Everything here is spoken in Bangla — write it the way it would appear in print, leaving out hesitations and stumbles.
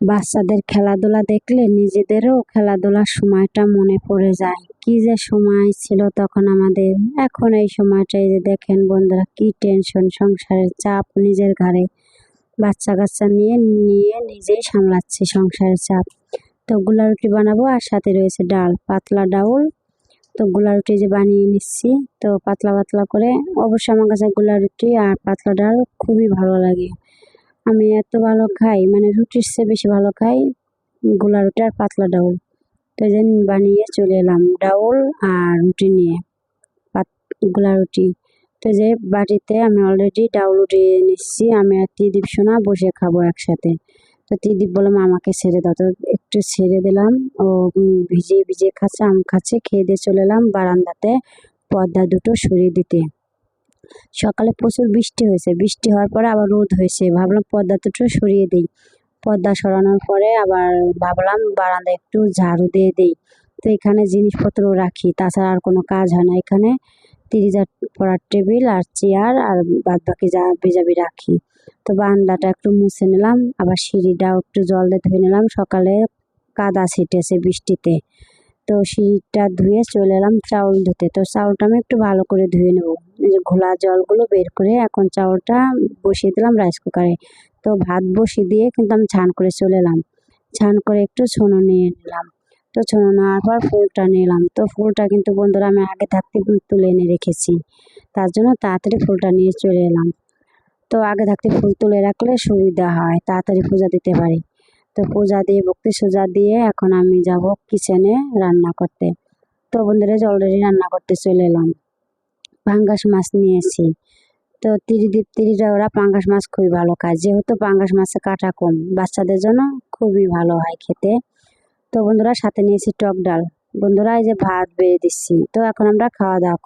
বাচ্চাদের খেলাধুলা দেখলে নিজেদেরও খেলাধুলার সময়টা মনে পড়ে যায়। কি যে সময় ছিল তখন আমাদের। এখন এই সময়টা এই যে দেখেন বন্ধুরা, কি টেনশন, সংসারের চাপ নিজের ঘাড়ে। বাচ্চা কাচ্চা নিয়ে নিয়ে নিজেই সামলাচ্ছি সংসারের চাপ। তো গুলা রুটি বানাবো আর সাথে রয়েছে ডাল, পাতলা ডাউল। তো গুলা রুটি যে বানিয়ে নিচ্ছি, তো পাতলা পাতলা করে। অবশ্য আমার কাছে গুলা রুটি আর পাতলা ডাল খুবই ভালো লাগে। আমি এত ভালো খাই, মানে রুটির চেয়ে বেশি ভালো খাই গোলা রুটি আর পাতলা ডাউল। তো এই যে বানিয়ে চলে এলাম ডাউল আর রুটি নিয়ে, গোলা রুটি। তো যে বাটিতে আমি অলরেডি ডাউল উঠিয়ে নিচ্ছি, আমি আর ত্রিদীপ সোনা বসে খাবো একসাথে। তো ত্রিদীপ বললাম আমাকে ছেড়ে দাও, তো একটু ছেড়ে দিলাম। ও ভিজিয়ে ভিজিয়ে খাচ্ছে, আম খাচ্ছে। খেয়ে দিয়ে চলে এলাম বারান্দাতে পর্দা দুটো সরিয়ে দিতে। সকালে প্রচুর বৃষ্টি হয়েছে, বৃষ্টি হওয়ার পরে আবার রোদ হয়েছে, ভাবলাম পর্দা দুটো সরিয়ে দিই। পর্দা সরানোর পরে আবার ভাবলাম বারান্দায় একটু ঝাড়ু দিয়ে দিই। তো এখানে জিনিসপত্র রাখি, তাছাড়া আর কোনো কাজ হয় না। এখানে 30,000 পড়ার টেবিল আর চেয়ার আর বাদ বাকি যা বেজাবি রাখি। তো বারান্দাটা একটু মুছে নিলাম, আবার সিঁড়িটাও একটু জল দিয়ে ধুয়ে নিলাম। সকালে কাদা ছিটেছে বৃষ্টিতে। তো সিঁড়িটা ধুয়ে চলে এলাম চাউল ধুতে। তো চাউলটা আমি একটু ভালো করে ধুয়ে নেবো, এই যে ঘোলা জলগুলো বের করে। এখন চাউলটা বসিয়ে দিলাম রাইস কুকারে। তো ভাত বসিয়ে দিয়ে কিন্তু আমি ছান করে চলে এলাম। ছান করে একটু ছোনো নিয়ে নিলাম। তো ছোনো নেওয়ার পর ফুলটা নিলাম। তো ফুলটা কিন্তু বন্ধুরা আমি আগে থাকতে তুলে এনে রেখেছি, তার জন্য তাড়াতাড়ি ফুলটা নিয়ে চলে এলাম। তো আগে থাকতে ফুল তুলে রাখলে সুবিধা হয়, তাড়াতাড়ি পূজা দিতে পারি। তো পূজা দিয়ে ভক্তি সোজা দিয়ে এখন আমি যাব কিচেনে রান্না করতে। তো বন্ধুরা অলরেডি রান্না করতে চলে এলাম। পাঙ্গাস মাছ নিয়েছি। তো তিরিরা ওরা পাঙ্গাস মাছ খুবই ভালো খায়, যেহেতু পাঙ্গাস মাছে কাঁটা কম, বাচ্চাদের জন্য খুবই ভালো হয় খেতে। তো বন্ধুরা সাথে নিয়েছি টক ডাল। বন্ধুরা এই যে ভাত বেড়ে দিচ্ছি। তো এখন আমরা খাওয়া দাওয়া করবো।